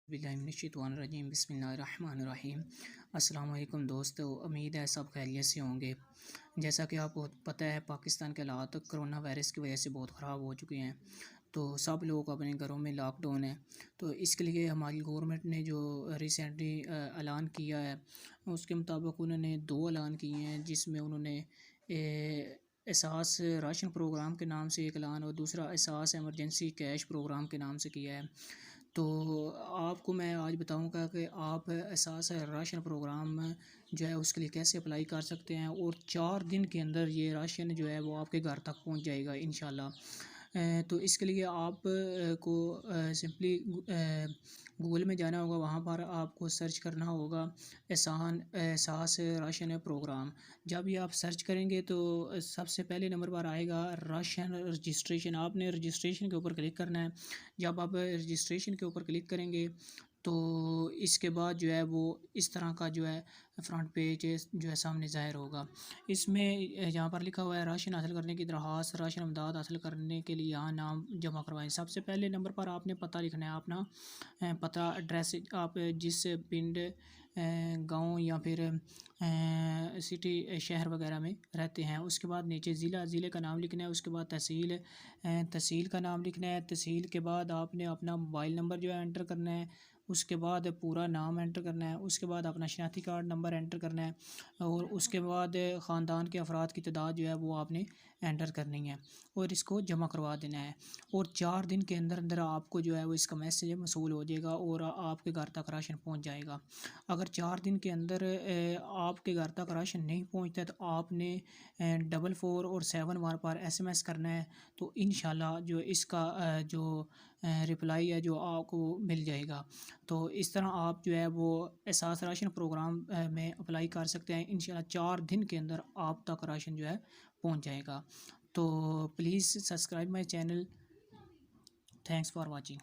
बिस्मिल्लाहिर्रहमानिर्रहीम बिस्मिल्लाहिर्रहमानिर्रहीम। अस्सलाम वालेकुम दोस्तों, उम्मीद है सब खैरियत से होंगे। जैसा कि आपको पता है, पाकिस्तान के हालात कोरोना वायरस की वजह से बहुत ख़राब हो चुके हैं। तो सब लोग अपने घरों में लॉकडाउन है। तो इसके लिए हमारी गवर्नमेंट ने जो रिसेंटली ऐलान किया है, उसके मुताबिक उन्होंने दो ऐलान किए हैं, जिसमें उन्होंने एहसास राशन प्रोग्राम के नाम से एक ऐलान और दूसरा एहसास एमरजेंसी कैश प्रोग्राम के नाम से किया है। तो आपको मैं आज बताऊंगा कि आप एहसास राशन प्रोग्राम जो है उसके लिए कैसे अप्लाई कर सकते हैं, और 4 दिन के अंदर ये राशन जो है वो आपके घर तक पहुंच जाएगा इंशाल्लाह। तो इसके लिए आप को सिंपली गूगल में जाना होगा। वहाँ पर आपको सर्च करना होगा एहसास राशन प्रोग्राम। जब ये आप सर्च करेंगे तो सबसे पहले नंबर पर आएगा राशन रजिस्ट्रेशन। आपने रजिस्ट्रेशन के ऊपर क्लिक करना है। जब आप रजिस्ट्रेशन के ऊपर क्लिक करेंगे तो इसके बाद जो है वो इस तरह का जो है फ्रंट पेज जो है सामने ज़ाहिर होगा। इसमें यहाँ पर लिखा हुआ है राशन हासिल करने की दरख्वास्त, राशन इमदाद हासिल करने के लिए यहाँ नाम जमा करवाएं। सबसे पहले नंबर पर आपने पता लिखना है अपना। पता एड्रेस आप जिस पिंड गांव या फिर सिटी शहर वगैरह में रहते हैं, उसके बाद नीचे ज़िले का नाम लिखना है। उसके बाद तहसील का नाम लिखना है। तहसील के बाद आपने अपना मोबाइल नंबर जो है एंटर करना है। उसके बाद पूरा नाम एंटर करना है। उसके बाद अपना शनाख्ती कार्ड नंबर एंटर करना है। और उसके बाद ख़ानदान के अफराद की तादाद जो है वो आपने एंटर करनी है और इसको जमा करवा देना है। और 4 दिन के अंदर अंदर आपको जो है वो इसका मैसेज मसूल हो जाएगा और आपके घर तक राशन पहुंच जाएगा। अगर 4 दिन के अंदर आपके घर तक राशन नहीं पहुंचता तो आपने 44 और 7 पर SMS करना है। तो इंशाल्लाह जो इसका जो रिप्लाई है जो आपको मिल जाएगा। तो इस तरह आप जो है वो एहसास राशन प्रोग्राम में अप्लाई कर सकते हैं। इंशाल्लाह 4 दिन के अंदर आप तक राशन जो है पहुंच जाएगा। तो please subscribe my channel. Thanks for watching.